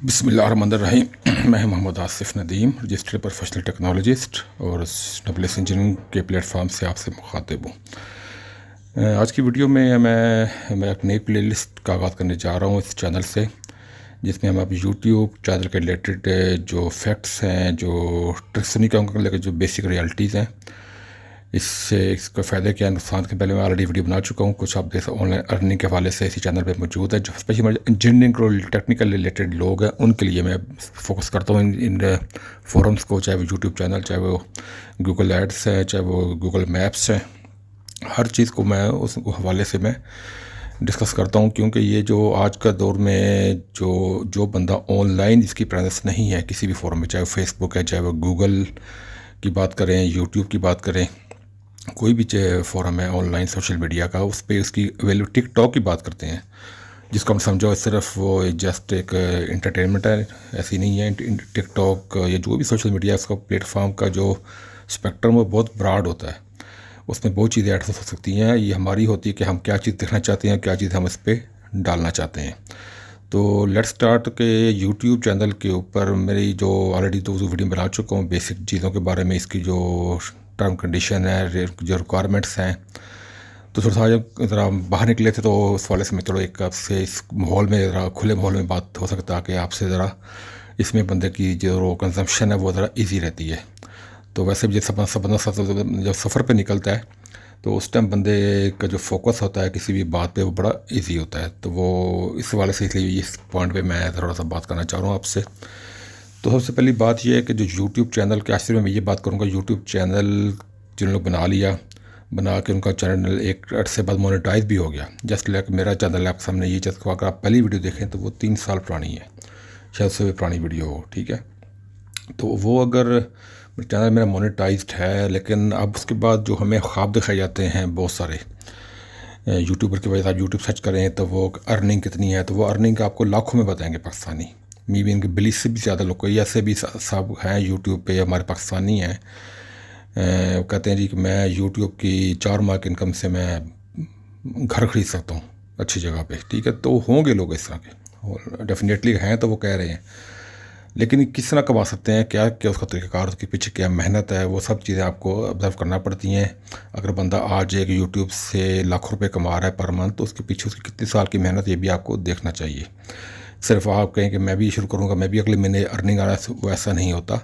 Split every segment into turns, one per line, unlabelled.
बिस्मिल्लाहिर्रहमानिर्रहीम। मैं Mohammad Asif Nadeem, registered professional technologist और डब्ल्यूएस इंजीनियरिंग के प्लेटफॉर्म से आपसे मुखातिब हूँ। आज की वीडियो में मैं एक नई प्लेलिस्ट का आगाज़ करने जा रहा हूँ इस चैनल से, जिसमें हम अब यूट्यूब चैनल के रिलेटेड जो फैक्ट्स हैं, जो ट्रिक्स नहीं कहूँगा लेकिन जो बेसिक रियलिटीज़ हैं, इससे इसका फ़ायदे क्या नुकसान के पहले मैं ऑलरेडी वीडियो बना चुका हूँ। कुछ आप जैसे ऑनलाइन अर्निंग के हवाले से इसी चैनल पे मौजूद है, जो स्पेशली हमारे इंजीनियरिंग और टेक्निकल रिलेटेड लोग हैं उनके लिए मैं फोकस करता हूँ इन फोरम्स को, चाहे वो यूट्यूब चैनल, चाहे वो गूगल एड्स है, चाहे वो गूगल मैप्स है। हर चीज़ को मैं उस हवाले से मैं डिस्कस करता हूँ, क्योंकि ये जो आज का दौर में जो बंदा ऑनलाइन इसकी प्रेजेंस नहीं है किसी भी फोरम में, चाहे वो फेसबुक है, चाहे वो गूगल की बात करें, यूट्यूब की बात करें, कोई भी फोरम है ऑनलाइन सोशल मीडिया का, उस पर उसकी वैल्यू, टिकटॉक की बात करते हैं जिसको हम समझो सिर्फ वो जस्ट एक इंटरटेनमेंट है, ऐसी नहीं है। टिकटॉक या जो भी सोशल मीडिया उसका प्लेटफॉर्म का जो स्पेक्ट्रम वो बहुत ब्रॉड होता है, उसमें बहुत चीज़ें ऐड हो सकती हैं। ये हमारी होती है कि हम क्या चीज़ देखना चाहते हैं, क्या चीज़ हम इस पर डालना चाहते हैं। तो लेट्स स्टार्ट के यूट्यूब चैनल के ऊपर मेरी जो ऑलरेडी दो वीडियो बना चुका हूँ बेसिक चीज़ों के बारे में, इसकी जो टर्म कंडीशन है, जो रिक्वायरमेंट्स हैं। तो थोड़ा सा जब ज़रा बाहर निकले थे तो उस वाले से मैं थोड़ा एक आपसे इस माहौल में, ज़रा खुले माहौल में बात हो सकता है कि आपसे ज़रा इसमें बंदे की जो कंजम्पशन है वो ज़रा इजी रहती है। तो वैसे भी जब सफ़र पे निकलता है तो उस टाइम बंदे का जो फोकस होता है किसी भी बात पे वो बड़ा इजी होता है। तो वो इस वाले से, इसलिए इस पॉइंट पे मैं थोड़ा सा बात करना चाह रहा हूँ आपसे। तो सबसे पहली बात ये है कि जो यूट्यूब चैनल के आखिर में मैं ये बात करूँगा, यूट्यूब चैनल जिन लोग बना के उनका चैनल एक अर्से बाद मोनेटाइज भी हो गया, जस्ट लाइक मेरा चैनल आपके सामने ये जस्ट अगर आप पहली वीडियो देखें तो वो 3 साल पुरानी है, शायद उससे भी पुरानी वीडियो हो, ठीक है। तो वो अगर चैनल मेरा मोनेटाइज्ड है, लेकिन अब उसके बाद जो हमें ख्वाब दिखाए जाते हैं बहुत सारे यूट्यूबर की वजह से, आप यूट्यूब सर्च करें तो वो अर्निंग कितनी है, तो वो अर्निंग आपको लाखों में बताएंगे पाकिस्तानी, मी भी इनके बिली से भी ज़्यादा लोग, कोई ऐसे भी सब हैं यूट्यूब पे हमारे पाकिस्तानी हैं, कहते हैं जी कि मैं यूट्यूब की 4 माह की इनकम से मैं घर खरीद सकता हूँ अच्छी जगह पे, ठीक है। तो होंगे लोग इस तरह के, डेफिनेटली हैं, तो वो कह रहे हैं, लेकिन किस तरह कमा सकते हैं, क्या क्या उसका तरीक़ाकार, उसके पीछे क्या मेहनत है, वो सब चीज़ें आपको ऑब्ज़र्व करना पड़ती हैं। अगर बंदा आज एक यूट्यूब से लाखों रुपए कमा रहा है पर मंथ, तो उसके पीछे उसकी कितने साल की मेहनत, ये भी आपको देखना चाहिए। सिर्फ आप कहें कि मैं भी शुरू करूँगा, मैं भी अगले महीने अर्निंग आ रहा है, वो ऐसा नहीं होता।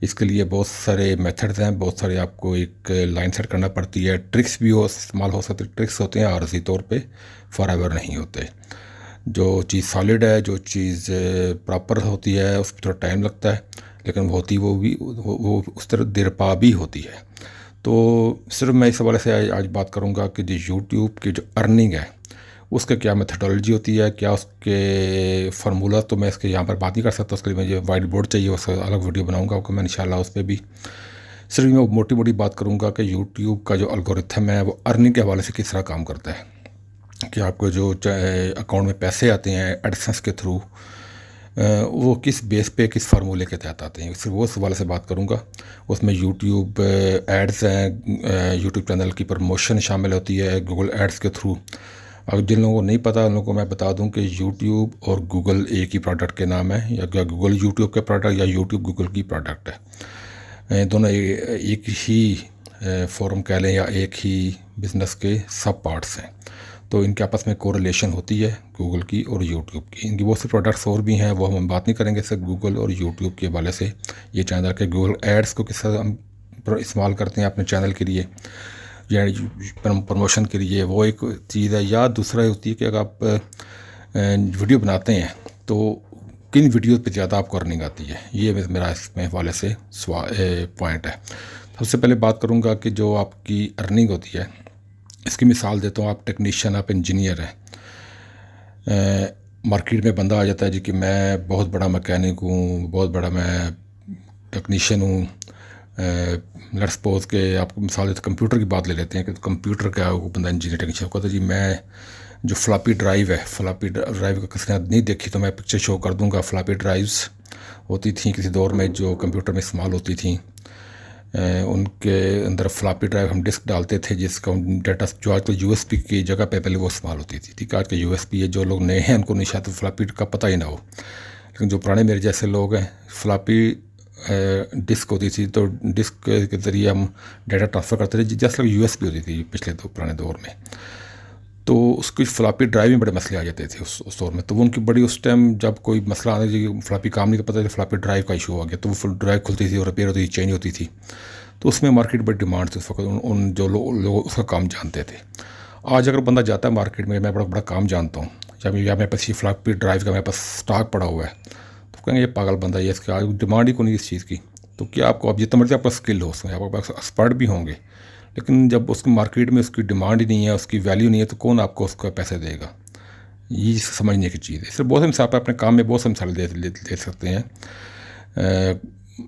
इसके लिए बहुत सारे मेथड्स हैं, बहुत सारे आपको एक लाइन सेट करना पड़ती है, ट्रिक्स भी इस्तेमाल हो सकते, ट्रिक्स होते हैं आर्जी तौर पे, फॉरएवर नहीं होते। जो चीज़ सॉलिड है, जो चीज़ प्रॉपर होती है, उस पर थोड़ा टाइम लगता है, लेकिन होती वो उस तरह देरपा भी होती है। तो सिर्फ मैं इस हवाले से आज बात करूँगा कि जो यूट्यूब की जो अर्निंग है उसका क्या मेथडोलॉजी होती है, क्या उसके फार्मूला, तो मैं इसके यहाँ पर बात नहीं कर सकता, उसके लिए मुझे वाइट बोर्ड चाहिए, उसका अलग वीडियो बनाऊँगा मैं इंशाल्लाह उस पर भी। सिर्फ मैं मोटी मोटी बात करूँगा कि यूट्यूब का जो एल्गोरिथम है वो अर्निंग के हवाले से किस तरह काम करता है, कि आपको जो अकाउंट में पैसे आते हैं एडसेंस के थ्रू, वो किस बेस पे, किस फार्मूले के तहत आते हैं, सिर्फ वो सवाल से बात करूँगा। उसमें यूट्यूब एड्स हैं, यूट्यूब चैनल की प्रमोशन शामिल होती है गूगल एड्स के थ्रू। अब जिन लोगों को नहीं पता उन लोगों को मैं बता दूं कि यूट्यूब और गूगल एक ही प्रोडक्ट के नाम है, या गूगल यूट्यूब के प्रोडक्ट या यूट्यूब गूगल की प्रोडक्ट है। दोनों एक ही फोरम कह लें या एक ही बिज़नेस के सब पार्ट्स हैं। तो इनके आपस में कोरिलेशन होती है गूगल की और यूट्यूब की। इनकी बहुत से प्रोडक्ट्स और भी हैं, वो हम बात नहीं करेंगे, सिर्फ गूगल और यूट्यूब के हवाले से ये चैनल के गूगल एड्स को किस तरह हम इस्तेमाल करते हैं अपने चैनल के लिए या प्रमोशन के लिए, वो एक चीज़ है। या दूसरा होती है कि अगर आप वीडियो बनाते हैं तो किन वीडियो पे ज़्यादा आपको अर्निंग आती है, ये मेरा इसमें हवाले से पॉइंट है। सबसे पहले बात करूँगा कि जो आपकी अर्निंग होती है, इसकी मिसाल देता हूँ। आप टेक्नीशियन, आप इंजीनियर हैं, मार्केट में बंदा आ जाता है जी कि मैं बहुत बड़ा मैकेनिक हूँ, बहुत बड़ा मैं टेक्नीशियन हूँ। लेट्स सपोज के आपको मिसाल देते कंप्यूटर की बात ले लेते हैं कि कंप्यूटर का वो बंदा इंजीनियर टेक्नीशियन कहता है जी मैं जो फ्लॉपी ड्राइव है, फ्लॉपी ड्राइव का किसी ने नहीं देखी तो मैं पिक्चर शो कर दूंगा। फ्लॉपी ड्राइव्स होती थी किसी दौर में जो कंप्यूटर में इस्तेमाल होती थी, उनके अंदर फ्लॉपी ड्राइव हम डिस्क डालते थे जिसका डाटा जो आज तो यूएसबी की जगह पे पहले वो इस्तेमाल होती थी। ठीक है, आज के यूएसबी है, जो लोग नए हैं उनको नहीं शायद फ्लॉपी का पता ही ना हो, लेकिन जो पुराने मेरे जैसे लोग हैं, फ्लॉपी डिस्क होती थी, तो डिस्क के ज़रिए हम डाटा ट्रांसफ़र करते थे, जैसे USB होती थी पिछले पुराने दौर में। तो उसकी फ्लॉपी ड्राइव में बड़े मसले आ जाते थे उस दौर में। तो वो उनकी बड़ी, उस टाइम जब कोई मसला आने जी फ्लॉपी काम नहीं कर पाता था, फ्लॉपी ड्राइव का इशू आ गया, तो वो फुल ड्राइव खुलती थी और रिपेयर होती थी, चेंज होती थी। तो उसमें मार्केट बड़ी डिमांड थी उस वक्त, उन जो लोग उसका काम जानते थे। आज अगर बंदा जाता है मार्केट में, मैं बड़ा बड़ा काम जानता हूँ, या मेरे पास ये फ्लॉपी ड्राइव का मेरे पास स्टॉक पड़ा हुआ है, तो कहेंगे ये पागल बंदा, ये इसका डिमांड ही को नहीं इस चीज़ की। तो क्या आपको, अब जितना मर्जी आपका स्किल हो उसमें, आपके पास एक्सपर्ट भी होंगे, लेकिन जब उसकी मार्केट में उसकी डिमांड ही नहीं है, उसकी वैल्यू नहीं है, तो कौन आपको उसका पैसे देगा? ये समझने की चीज़ है। इसलिए बहुत से मिसाल अपने काम में बहुत से मिसाल दे सकते हैं।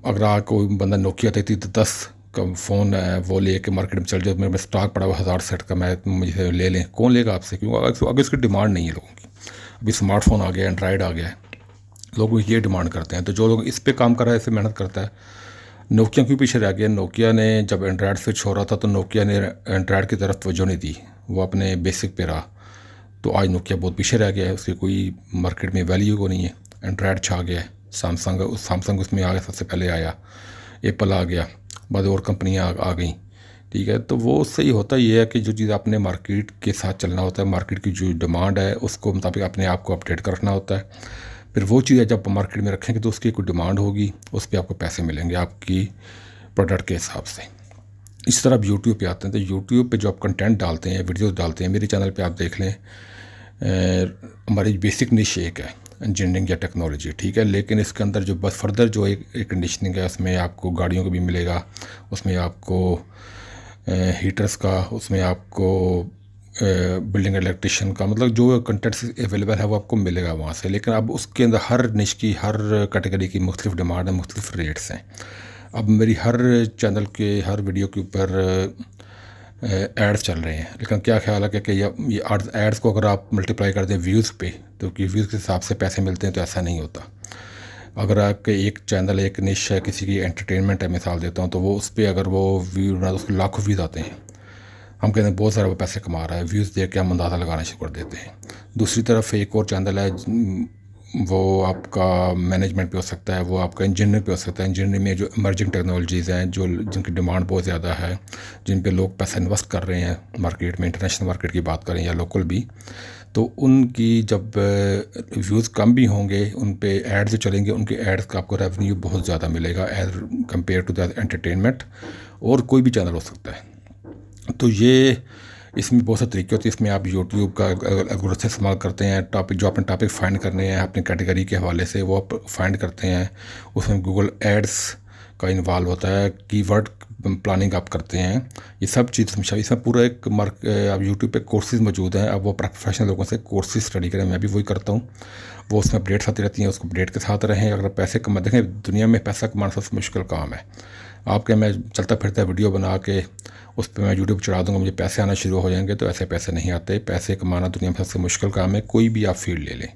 अगर आप कोई बंदा नोकिया 3310 का फ़ोन है वो ले के मार्केट में चल जाए, मेरे में स्टॉक पड़ा हुआ 1000 सेट का, मैं मुझे ले लें, कौन लेगा आपसे? क्योंकि अगर इसकी डिमांड नहीं है लोगों की। अभी स्मार्टफोन आ गया, एंड्रॉयड आ गया है, लोग ये डिमांड करते हैं। तो जो लोग इस पे काम कर रहा है, इस पर मेहनत करता है। नोकिया क्यों पीछे रह गया? नोकिया ने जब एंड्रॉयड स्विच हो रहा था, तो नोकिया ने एंड्रॉयड की तरफ तवज्जो नहीं दी, वो अपने बेसिक पे रहा। तो आज नोकिया बहुत पीछे रह गया है, उसकी कोई मार्केट में वैल्यू को नहीं है। एंड्रॉयड छा गया है, सैमसंग उसमें आ गया, सबसे पहले आया, एप्पल आ गया, बाद और कंपनियाँ आ गई। ठीक है, तो वो सही होता ये है कि जो चीज़ आपने मार्केट के साथ चलना होता है, मार्केट की जो डिमांड है उसको मुताबिक अपने आप को अपडेट कर रखना होता है। फिर वो चीज़ें जब मार्केट में रखेंगे तो उसकी कोई डिमांड होगी, उस पर आपको पैसे मिलेंगे आपकी प्रोडक्ट के हिसाब से। इस तरह आप यूट्यूब पे आते हैं, तो यूट्यूब पे जो आप कंटेंट डालते हैं, वीडियोस डालते हैं, मेरे चैनल पे आप देख लें, हमारी बेसिक निश एक है इंजीनियरिंग या टेक्नोलॉजी, ठीक है। लेकिन इसके अंदर जो बस फर्दर जो एक कंडीशनिंग है, उसमें आपको गाड़ियों का भी मिलेगा, उसमें आपको हीटर्स का, उसमें आपको बिल्डिंग इलेक्ट्रिशियन का, मतलब जो कंटेंट अवेलेबल है वो आपको मिलेगा वहाँ से। लेकिन अब उसके अंदर हर निश की, हर कैटेगरी की मुख्तलिफ डिमांड है, मुख्तलिफ रेट्स हैं। अब मेरी हर चैनल के हर वीडियो के ऊपर एड्स चल रहे हैं, लेकिन क्या ख्याल है कि ये एड्स को अगर आप मल्टीप्लाई कर दें व्यूज़ पे, तो कि व्यूज़ के हिसाब से पैसे मिलते हैं, तो ऐसा नहीं होता। अगर आपके एक चैनल, एक निश है, किसी की एंटरटेनमेंट है, मिसाल देता हूँ, तो वो उस पर अगर वो व्यू ना, तो उसके लाखों व्यूज़ आते हैं, हम कहते हैं बहुत सारा वो पैसे कमा रहा है, व्यूज़ देख के हम अंदाज़ा लगाना शुरू कर देते हैं। दूसरी तरफ एक और चैनल है, वो आपका मैनेजमेंट पे हो सकता है, वो आपका इंजीनियरिंग पे हो सकता है। इंजीनियरिंग में जो इमर्जिंग टेक्नोलॉजीज़ हैं, जो जिनकी डिमांड बहुत ज़्यादा है, जिन पे लोग पैसा इन्वेस्ट कर रहे हैं मार्केट में, इंटरनेशनल मार्केट की बात करें या लोकल भी, तो उनकी जब व्यूज़ कम भी होंगे, उन पे एड्स जो चलेंगे, उनके एड्स का आपको रेवेन्यू बहुत ज़्यादा मिलेगा as compare to the entertainment. और कोई भी चैनल हो सकता है। तो ये इसमें बहुत से तरीके होते हैं। इसमें आप यूट्यूब का एल्गोरिथम इस्तेमाल करते हैं, टॉपिक जो अपने टॉपिक फाइंड करने हैं अपनी कैटेगरी के हवाले से, वो आप फाइंड करते हैं। उसमें गूगल एड्स का इन्वॉल्व होता है, कीवर्ड प्लानिंग आप करते हैं, ये सब चीज़ इसमें पूरा एक आप यूट्यूब पे कोर्सेज मौजूद हैं। अब वो प्रोफेशनल लोगों से कोर्सेज स्टडी करें, मैं भी वही करता हूँ। वो उसमें अपडेट्स आती रहती हैं, उसको अपडेट के साथ रहें। अगर पैसे कमा, देखें दुनिया में पैसा कमाना सबसे मुश्किल काम है। आपके मैं चलता फिरता वीडियो बना के उस पर मैं यूट्यूब चढ़ा दूँगा, मुझे पैसे आना शुरू हो जाएंगे, तो ऐसे पैसे नहीं आते। पैसे कमाना दुनिया में सबसे मुश्किल काम है, कोई भी आप फील्ड ले लें।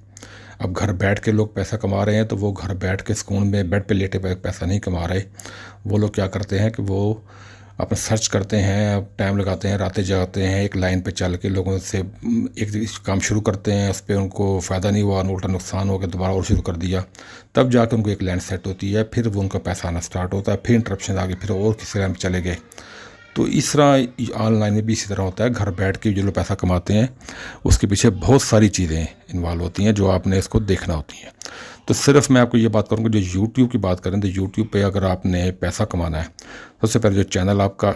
अब घर बैठ के लोग पैसा कमा रहे हैं, तो वो घर बैठ के सुकून में बेड पे लेटे पैसा नहीं कमा रहे। वो लोग क्या करते हैं कि वो अपना सर्च करते हैं, टाइम लगाते हैं, रातें जगाते हैं, एक लाइन पे चल के लोगों से एक काम शुरू करते हैं, उस पर उनको फ़ायदा नहीं हुआ, उल्टा नुकसान हो गया, दोबारा और शुरू कर दिया, तब जाकर उनको एक लाइन सेट होती है, फिर वो उनका पैसा आना स्टार्ट होता है, फिर इंटरप्शन आ गई, फिर और किसी लाइन पर चले गए। तो इस तरह ऑनलाइन में भी इसी तरह होता है। घर बैठ के जो लोग पैसा कमाते हैं, उसके पीछे बहुत सारी चीज़ें इन्वॉल्व होती हैं जो आपने इसको देखना होती हैं। तो सिर्फ मैं आपको ये बात करूँगा, जो यूट्यूब की बात करें, तो यूट्यूब पे अगर आपने पैसा कमाना है, सबसे पहले जो चैनल आपका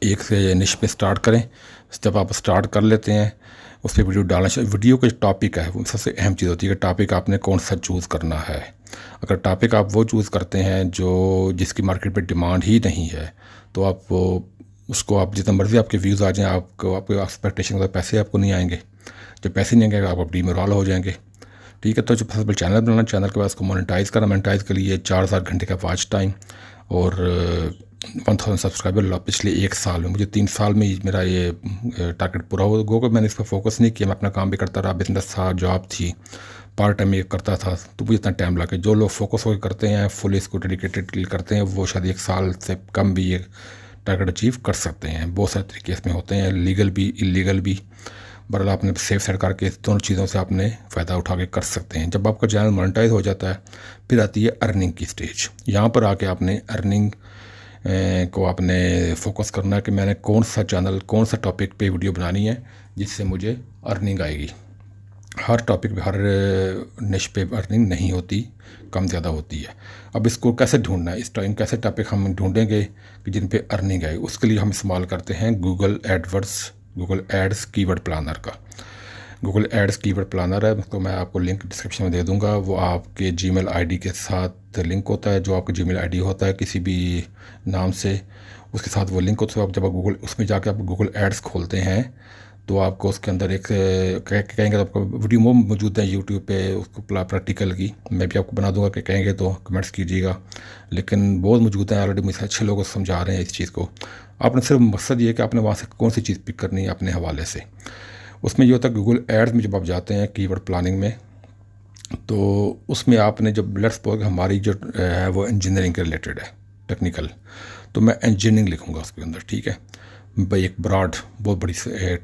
एक से निश पे स्टार्ट करें। जब आप स्टार्ट कर लेते हैं, उस पर वीडियो डालना चाहिए। वीडियो का टॉपिक है वो सबसे अहम चीज़ होती है कि टॉपिक आपने कौन सा चूज़ करना है। अगर टॉपिक आप वो चूज़ करते हैं जो जिसकी मार्केट पे डिमांड ही नहीं है, तो आप वो उसको आप जितना मर्ज़ी आपके व्यूज़ आ जाएँ, आपको एक्सपेक्टेशन होता है पैसे आपको नहीं आएंगे। जब पैसे नहीं आएंगे आप डीमोरल हो जाएंगे। ठीक है, तो जब सबसे चैनल बनाना, चैनल के बाद उसको मोनेटाइज़ करना। मोनेटाइज़ के लिए 4000 घंटे का वॉच टाइम और 1000 सब्सक्राइबर पिछले 1 साल में। मुझे 3 साल में मेरा ये टारगेट पूरा हो गया। मैंने इस पर फोकस नहीं किया, मैं अपना काम भी करता रहा, बिजनेस था, जॉब थी, पार्ट टाइम ये करता था, तो मुझे इतना टाइम लगा। जो लोग फोकस होकर करते हैं, फुल इसको डेडिकेटेड करते हैं, वो शायद 1 साल से कम भी ये टारगेट अचीव कर सकते हैं। बहुत सारे तरीके इसमें होते हैं, लीगल भी, इलीगल भी। बहरहाल आपने सेफ साइड करके इस दोनों चीज़ों से आपने फ़ायदा उठा के कर सकते हैं। जब आपका चैनल मोनेटाइज हो जाता है फिर आती है अर्निंग की स्टेज। यहाँ पर आके आपने अर्निंग को आपने फोकस करना है कि मैंने कौन सा चैनल कौन सा टॉपिक पे वीडियो बनानी है जिससे मुझे अर्निंग आएगी। हर टॉपिक पे हर निश पे अर्निंग नहीं होती, कम ज़्यादा होती है। अब इसको कैसे ढूंढना है, इस टाइम कैसे टॉपिक हम ढूंढेंगे कि जिन पे अर्निंग आए, उसके लिए हम इस्तेमाल करते हैं गूगल एड्स कीवर्ड प्लानर का। गूगल एड्स कीवर्ड प्लानर है, तो मैं आपको लिंक डिस्क्रिप्शन में दे दूंगा। वो आपके जीमेल आईडी के साथ लिंक होता है, जो आपका जीमेल आईडी होता है किसी भी नाम से, उसके साथ वो लिंक होता है। आप जब आप गूगल उसमें जाके आप गूगल एड्स खोलते हैं तो आपको उसके अंदर एक कहेंगे तो आपको वीडियो मौजूद है यूट्यूब पे उसको प्रैक्टिकल की, मैं भी आपको बना दूंगा कि कहेंगे तो कमेंट्स कीजिएगा, लेकिन बहुत मौजूद है ऑलरेडी, मुझे अच्छे लोग समझा रहे हैं इस चीज़ को। आपने सिर्फ मकसद ये है कि आपने वहाँ से कौन सी चीज़ पिक करनी है अपने हवाले से। उसमें ये होता है गूगल एड्स में जब आप जाते हैं कीवर्ड प्लानिंग में, तो उसमें आपने जब लेट्स सपोज हमारी जो है वो इंजीनियरिंग के रिलेटेड है, टेक्निकल, तो मैं इंजीनियरिंग लिखूँगा उसके अंदर, ठीक है भाई। एक ब्रॉड बहुत बड़ी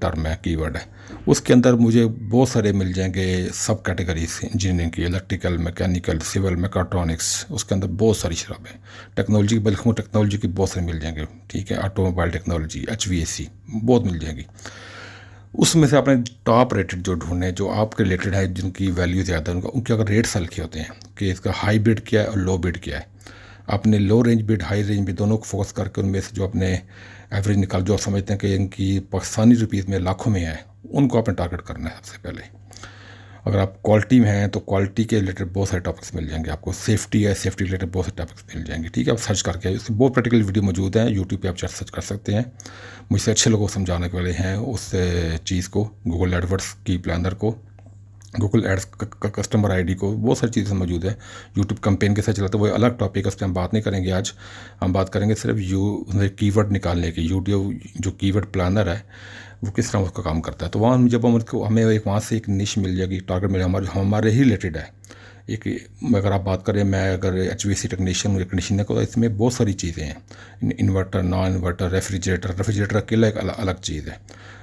टर्म है, कीवर्ड है, उसके अंदर मुझे बहुत सारे मिल जाएंगे सब कैटेगरीज इंजीनियरिंग की, इलेक्ट्रिकल, मैकेनिकल, सिविल, मैकाट्रॉनिक्स, उसके अंदर बहुत सारी शराब है। टेक्नोलॉजी की लिखूँ, टेक्नोलॉजी की बहुत सारे मिल जाएंगे, ठीक है, ऑटोमोबाइल टेक्नोलॉजी, HVAC बहुत मिल जाएंगी। उसमें से आपने टॉप रेटेड जो ढूंढने जो आपके रिलेटेड है, जिनकी वैल्यू ज़्यादा है, उनके अगर रेट्स हल्के होते हैं कि इसका हाई बिड क्या है और लो बिड क्या है, आपने लो range bid high range bid दोनों को फोकस करके उनमें से जो अपने एवरेज निकाल, जो आप समझते हैं कि इनकी पाकिस्तानी रुपीज़ में लाखों में है, उनको आपने टारगेट करना है सबसे पहले। अगर आप क्वालिटी में हैं तो क्वालिटी के रिलेटेड बहुत सारे टॉपिक्स मिल जाएंगे आपको। सेफ्टी है, सेफ्टी रिलेटेड बहुत सारे टॉपिक्स मिल जाएंगे, ठीक है। आप सर्च करके उसके बहुत प्रैक्टिकल वीडियो मौजूद हैं यूट्यूब पे, आप सर्च कर सकते हैं। मुझसे अच्छे लोगों को समझाने के वाले हैं उस चीज़ को, गूगल एडवर्ड्स की प्लानर को, गूगल एड्स कस्टमर आईडी को, बहुत सारी चीज़ें मौजूद है। यूट्यूब कैंपेन कैसे चलाते हैं वो अलग टॉपिक है, उस पर हम बात नहीं करेंगे आज। हम बात करेंगे सिर्फ कीवर्ड निकालने की। यूट्यूब जो कीवर्ड प्लानर है वो किस तरह उसका काम करता है। तो वहाँ जब हमें एक वहाँ से एक निश मिल जाएगी, टारगेट मिल हमारे ही रिलेटेड है। एक अगर आप बात करें, मैं अगर HVAC टेक्नीशियन को, तो इसमें बहुत सारी चीज़ें हैं, इन्वर्टर, नॉन इन्वर्टर, रेफ्रिजरेटर अकेला एक अलग चीज़ है।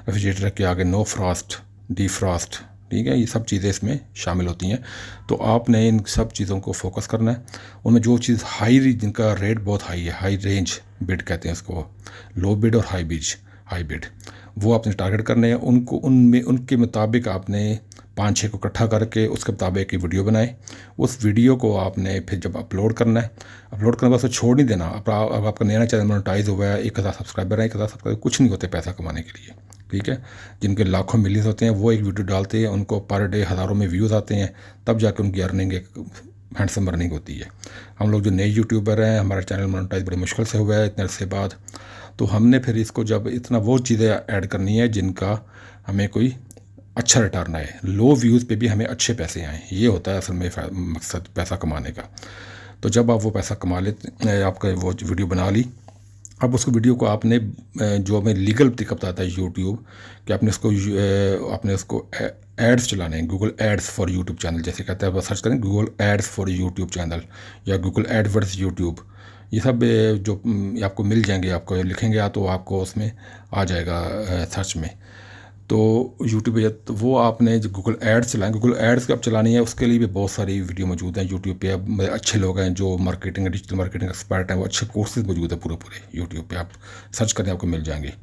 रेफ्रिजरेटर के आगे नो फ्रॉस्ट, डीफ्रॉस्ट, ठीक है, ये सब चीज़ें इसमें शामिल होती हैं। तो आपने इन सब चीज़ों को फोकस करना है। उनमें जो चीज़ जिनका रेट बहुत हाई है, हाई रेंज बिड कहते हैं उसको, लो बिड और हाई बिड, वो आपने टारगेट करने हैं। उनको उनमें उनके मुताबिक आपने 5-6 को इकट्ठा करके उसके मुताबिक एक वीडियो बनाए। उस वीडियो को आपने फिर जब अपलोड करना है, अपलोड करने के बाद छोड़ नहीं देना। अब आपका नया चैनल मोनेटाइज हुआ है, 1000 सब्सक्राइबर है, 1000 सब्सक्राइबर कुछ नहीं होते पैसा कमाने के लिए, ठीक है। जिनके लाखों मिलियंस होते हैं वो एक वीडियो डालते हैं, उनको पर डे हज़ारों में व्यूज़ आते हैं, तब जाके उनकी अर्निंग एक हैंडसम अर्निंग होती है। हम लोग जो नए यूट्यूबर हैं, हमारा चैनल मोनेटाइज बड़ी मुश्किल से हुआ है इतने अरसे बाद, तो हमने फिर इसको जब इतना वो चीज़ें ऐड करनी है जिनका हमें कोई अच्छा रिटर्न आए, लो व्यूज़ पे भी हमें अच्छे पैसे आएँ, ये होता है असल में मकसद पैसा कमाने का। तो जब आप वो पैसा कमा लेते, आपका वो वीडियो बना ली, अब उसको वीडियो को आपने जो हमें लीगल तरीका बताता है यूट्यूब कि आपने उसको एड्स चलाने हैं, Google ads for YouTube channel जैसे कहते हैं। आप सर्च करें Google ads for YouTube channel या गूगल एडवर्ड्स यूट्यूब, ये सब जो आपको मिल जाएंगे, आपको लिखेंगे तो आपको उसमें आ जाएगा सर्च में। तो यूट्यूब पे तो वो आपने जो गूगल एड्स चलाएं, गूगल एड्स की आप चलानी है, उसके लिए भी बहुत सारी वीडियो मौजूद हैं यूट्यूब पे। अब अच्छे लोग हैं जो डिजिटल मार्केटिंग एक्सपर्ट हैं, वो अच्छे कोर्सेज मौजूद है पूरे यूट्यूब पे, आप सर्च करें आपको मिल जाएंगे।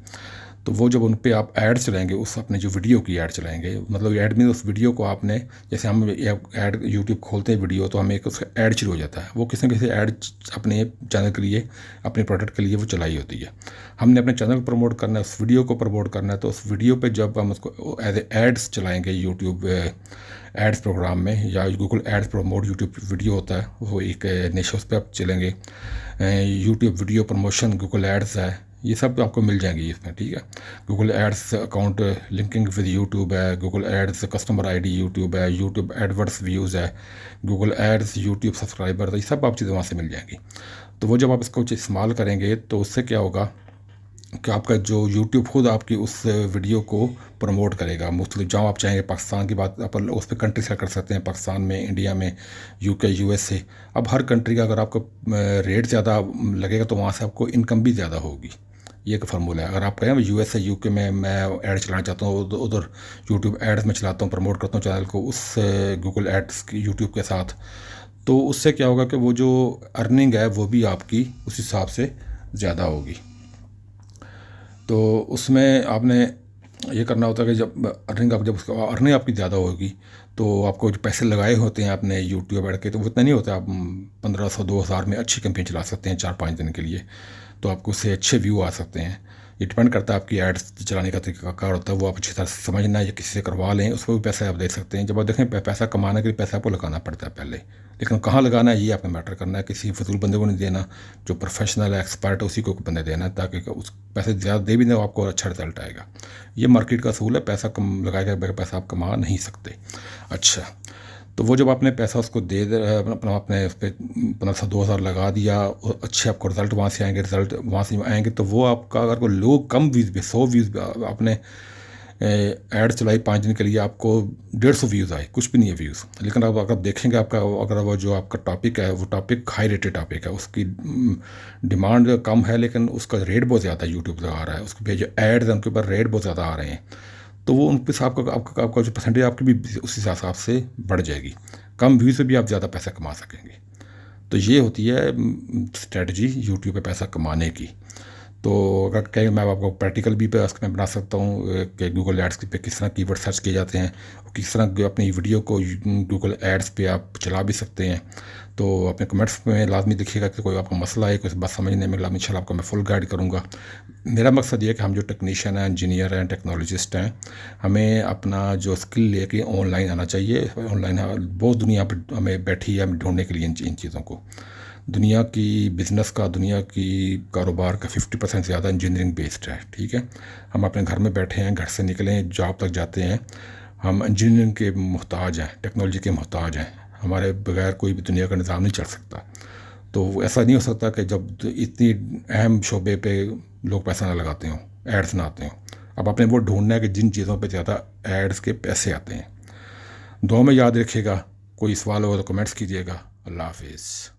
तो वो जब उन पे आप ऐड चलाएंगे, उस अपने जो वीडियो की ऐड चलाएंगे, मतलब ऐड में उस वीडियो को आपने, जैसे हम ऐड यूट्यूब खोलते हैं वीडियो तो हमें एक उसका ऐड शुरू हो जाता है, वो किसी न किसी ऐड अपने चैनल के लिए, अपने प्रोडक्ट के लिए वो चलाई होती है। हमने अपने चैनल को प्रमोट करना है, उस वीडियो को प्रमोट करना है, तो उस वीडियो पर जब हम उसको एज ए एड्स चलाएँगे यूट्यूब एड्स प्रोग्राम में, या Google ads promote YouTube video होता है, वो एक निश, उस पर आप चलेंगे। YouTube video promotion Google ads है, ये सब आपको मिल जाएंगी इसमें, ठीक है। Google ads account linking with YouTube है, Google ads customer ID YouTube है, यूट्यूब एडवर्ड्स व्यूज़ है, गूगल एड्स यूट्यूब सब्सक्राइबर, ये सब आप चीज़ें वहाँ से मिल जाएंगी। तो वो जब आप इसको इस्तेमाल करेंगे तो उससे क्या होगा कि आपका जो यूट्यूब खुद आपकी उस वीडियो को प्रमोट करेगा। मुख्तलिफ जहाँ आप चाहेंगे, पाकिस्तान की बात आप उस पर कंट्री सेलेक्ट कर सकते हैं, पाकिस्तान में, इंडिया में, UK, USA। अब हर कंट्री का अगर आपको रेट ज़्यादा लगेगा तो वहाँ से आपको इनकम भी ज़्यादा होगी। ये एक फार्मूला है। अगर आप कहें US से UK में मैं ऐड चलाना चाहता हूँ, उधर यूट्यूब एड्स में चलाता हूँ, प्रमोट करता हूँ चैनल को उस गूगल एड्स की यूट्यूब के साथ, तो उससे क्या होगा कि वो जो अर्निंग है वो भी आपकी उस हिसाब से ज़्यादा होगी। तो उसमें आपने ये करना होता है कि जब अर्निंग आपकी ज़्यादा होगी तो आपको जो पैसे लगाए होते हैं आपने यूट्यूब ऐड के, तो वो इतना नहीं होता। आप 1500-2000 में अच्छी कैंपेन चला सकते हैं 4-5 दिन के लिए, तो आपको उससे अच्छे व्यू आ सकते हैं। ये डिपेंड करता है आपकी एड्स चलाने का तरीका होता है, वो आप अच्छी तरह से समझना या किसी से करवा लें, उस पर भी पैसे आप दे सकते हैं। जब आप देखें पैसा कमाने के लिए पैसा आपको लगाना पड़ता है पहले, लेकिन कहाँ लगाना है ये आपको मैटर करना है। किसी फजूल बंदे को नहीं देना, जो प्रोफेशनल है एक्सपर्ट है उसी को बंदे देना है, ताकि उस पैसे ज़्यादा दे भी दें आपको अच्छा रिजल्ट आएगा। ये मार्केट का असूल है, पैसा कम लगाएगा बगैर पैसा आप कमा नहीं सकते। अच्छा, तो वो जब आपने पैसा उसको दे अपना आपने उस पर 1500-2000 लगा दिया, अच्छे आपको रिज़ल्ट वहाँ से आएंगे, रिज़ल्ट वहाँ से आएंगे, तो वो आपका अगर कोई लोग कम व्यूज़ भी 100 व्यूज़ आपने ऐड चलाई 5 दिन के लिए, आपको 150 व्यूज़ आए, कुछ भी नहीं है व्यूज़, लेकिन अब अगर देखेंगे आपका अगर वो जो आपका टॉपिक है वो टॉपिक हाई रेटेड टॉपिक है, उसकी डिमांड कम है लेकिन उसका रेट बहुत ज़्यादा यूट्यूब लगा रहा है, उसके जो एड्स हैं उनके ऊपर रेट बहुत ज़्यादा आ रहे हैं, तो वो उन पर आपका जो परसेंटेज आपकी भी उस हिसाब से बढ़ जाएगी। कम व्यू से भी आप ज़्यादा पैसा कमा सकेंगे। तो ये होती है स्ट्रेटजी यूट्यूब पे पैसा कमाने की। तो अगर कहीं मैं आपको प्रैक्टिकल भी पे मैं बना सकता हूँ कि गूगल एड्स पे किस तरह कीवर्ड सर्च किए जाते हैं, किस तरह अपनी वीडियो को गूगल एड्स पे आप चला भी सकते हैं। तो अपने कमेंट्स में लाजमी देखिएगा कि कोई आपका मसला है, कोई बात समझने में इंशाल्लाह आपको मैं फुल गाइड करूँगा। मेरा मकसद ये है कि हम जो टेक्नीशियन हैं, इंजीनियर हैं, टेक्नोलॉजिस्ट हैं, हमें अपना जो स्किल लेके ऑनलाइन आना चाहिए। ऑनलाइन बहुत दुनिया पर हमें बैठी है ढूंढने के लिए इन चीज़ों को। दुनिया की बिज़नेस का, दुनिया की कारोबार का 50% ज़्यादा इंजीनियरिंग बेस्ड है। ठीक है, हम अपने घर में बैठे हैं, घर से निकलें, जॉब तक जाते हैं, हम इंजीनियरिंग के मोहताज हैं, टेक्नोलॉजी के मोहताज हैं। हमारे बगैर कोई भी दुनिया का निज़ाम नहीं चल सकता। तो ऐसा नहीं हो सकता कि जब इतनी अहम शोबे पे लोग पैसा ना लगाते हों, एड्स ना आते हों। अब आपने वो ढूंढना है कि जिन चीज़ों पे ज़्यादा एड्स के पैसे आते हैं। दुआ में याद रखिएगा, कोई सवाल हो तो कमेंट्स कीजिएगा। अल्लाह हाफिज़।